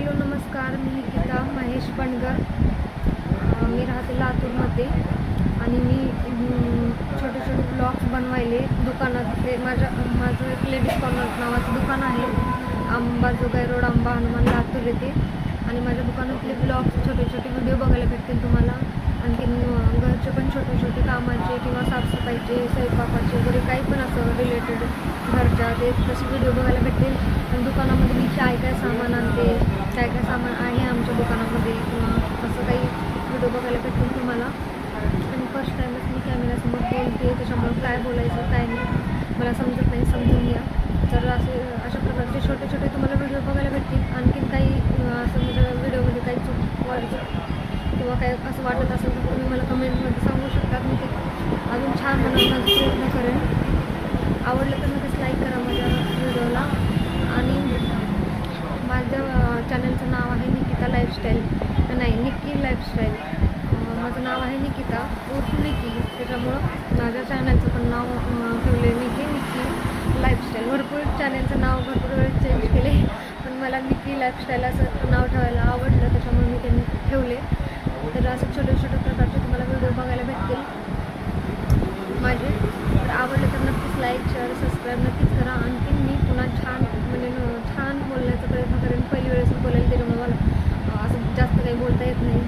Hello नमस्कार, मी निकिता महेश पणगर. मी राहते लातूरमध्ये आणि मी छोटे छोटे ब्लॉग्स बनवायले दुकानात. ते माझं एक लेडीज कॉर्नर नावाचं दुकान आहे. अंबाजोगाई रोड, आंबा हनुमान, लातूर येते. आणि माझ्या दुकानातले ब्लॉग्स छोटे छोटे व्हिडिओ बघायला भेटतील तुम्हाला. आणखी घरचे पण छोटे छोटे कामाचे किंवा साफसफाईचे, स्वयंपाकाचे वगैरे काही पण असं रिलेटेड घरच्या ते तसे व्हिडिओ बघायला भेटतील. आणि दुकानामध्ये मी काय काय सामान आणते, काय काय सामान आहे आमच्या दुकानामध्ये, किंवा असं काही व्हिडिओ बघायला भेटतील तुम्हाला. आणि फर्स्ट टाईमच मी कॅमेऱ्यासमोर बोलते, त्याच्यामुळं काय बोलायचं काय नाही मला समजत नाही, समजून घ्या. तर अशा प्रकारचे छोटे छोटे तुम्हाला व्हिडिओ बघायला भेटतील. आणखीन काही असं माझ्या व्हिडिओमध्ये काही चूक व्हायचं किंवा काय असं वाटत असेल तर तुम्ही मला कमेंटमध्ये सांगू शकता. मी ते अजून छान बनवण्याचा प्रयत्न करेन. आवडलं तर नक्कीच लाईक करा माझ्या व्हिडिओला. आणि माझ्या चॅनलचं नाव आहे निकिता लाईफस्टाईल, नाही निक्की लाईफस्टाईल. माझं नाव आहे निकिता उर्फ निकी, त्याच्यामुळं माझ्या चॅनलचं पण नाव ठेवले मी की निक्की लाईफस्टाईल. भरपूर चॅनलचं नाव भरपूर वेळेस चेंज केले, पण मला निक्की लाईफस्टाईल असं नाव ठेवायला आवडलं, त्याच्यामुळे मी त्यांनी ठेवले. तर असं छोटे छोटे प्रकारचे तुम्हाला व्हिडिओ बघायला भेटतील माझे. तर आवडलं तर नक्कीच लाईक, शेअर, सबस्क्राईब नक्कीच करा. आणखी मी पुन्हा छान छान बोलण्याचा प्रयत्न करेन. पहिली वेळेस बोलायला त्याच्यामुळे मला असं जास्त काही बोलता येत नाही.